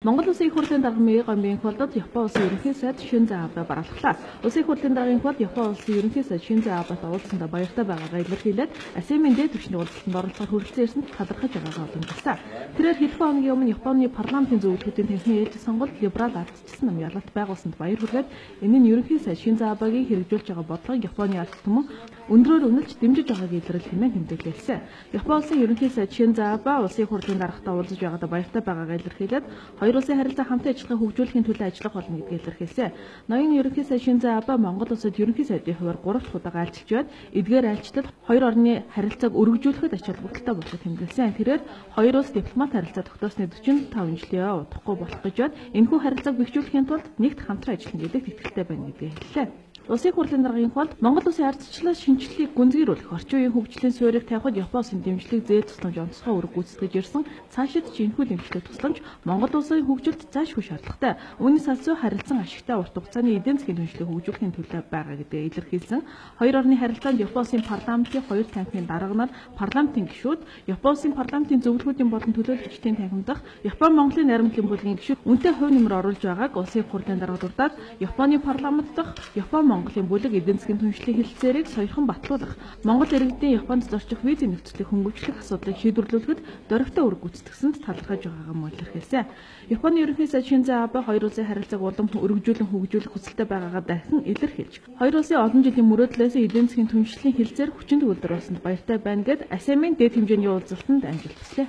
Монгол Улсын их хурлын дарга Мегамбийн холдод Япон улсын ерөнхий сайд Шинзо Абе баргаллаа. Улсын их хурлын даргын хувьд Япон улсын ерөнхий сайд Шинзо Абет уулзсанд баяртай байгаагаа илэрхийлээд АСЕАН-ийн дээд түвшний уулзалтанд оролцоход хүрэлцэн ирсэнд талархаж байгаагаа уламжилсан. Тэрээр хэдхэн хоногийн өмнө Японы парламентын зөвлөлтүүдийн танхимын ээлж сонгуульд либерал ардчилсан нам ялалт байгуулсанд баяр хүргээд энэ нь ерөнхий сайд Шинзо Абегийн хэрэгжүүлж байгаа бодлогыг Японы ард түмэн өндрөөр үнэлж дэмжиж байгааг илэрэл хэмээн тэмдэглэсэн. Япон улсын ерөнхий сайд Шинзо Абе улсын их хурлын даргатай уулзаж байгаадаа баяртай байгаагаа илэрхийлээд хоёр улсын харилцаа хамтан ажиллахыг хөгжүүлэхийн төлөө ажиллах болно гэдгийг илэрхийлсэн. Ноён ерөнхий сайд Шинзо Абе Монгол улсад ерөнхий сайдын хувьар 3 дахь удаа альчилж байд эдгээр альчлалд хоёр орны харилцааг өргөжүүлэхэд ач холбогдолтой болохыг тэмдэглэсэн. Тэрээр хоёр улс дипломат харилцаа тогтоосны 45 жилийн удахгүй болох гэж байна. Энэхүү харилцааг бэхжүүлэхийн тулд нэгт хамтран ажиллана гэдэгт итгэлтэй байна гэдгийг хэллээ. Улсын хурлын даргын хувьд Монгол улсын ардчлал шинжилгээг гүнзгийрүүлэх, орчин үеийн хөгжлийн суурийг тавихад Япон улсын дэмжлэг зээл тусламж онцгой үүрэг гүйцэтгэж ирсэн цаашид ч энэхүү дэмжлэг тусламж Монгол улсын хөгжилд заашгүй шаардлагатай. Үүнээс салцуу харилцан ашигтай урт хугацааны эдийн засгийн хөгжлийг хөгжүүлэхийн төлөө байгаа гэдгийг илэрхийлсэн. Хоёр орны харилцаанд Япон улсын парламентын хоёр танхимын дарга нар, парламентын гишүүд, Япон улсын парламентын зөвлөгөөдийн болон төлөөлөгчдийн танхим дах Япон-Монголын найрамдлын бүлгийн гишүүд үнэтэй хувь нэмэр оруулж байгааг улсын хурлын дарга дурдаад Японы парламент дах Монголын бүлэг эдийн засгийн түншлэх хэлэлцээрийг сойрхон батлуулах, Монгол иргэдийн Японд зорчих визийн нөхцөлийг хөнгөвчлөх асуудлыг шийдвэрлүүлэхэд дөрвтэй үүрэг гүйцэтгсэнд талархаж байгаагаа мөн илэрхийлсэн. Японы ерөнхий сайд Шинзо Абе хоёр улсын харилцааг улам өргөжүүлэн хөгжүүлэх хүсэлтэй байгаагаа дахин илэрхийлж, хоёр улсын олон жилийн мөрөөдлөөс эдийн засгийн түншлэлийн хэлэлцээр хүчин төгөлдөр болсонд баяртай байна гэд АСЕАН-ийн дээд хэмжээний уулзалтанд амжилт хүслээ.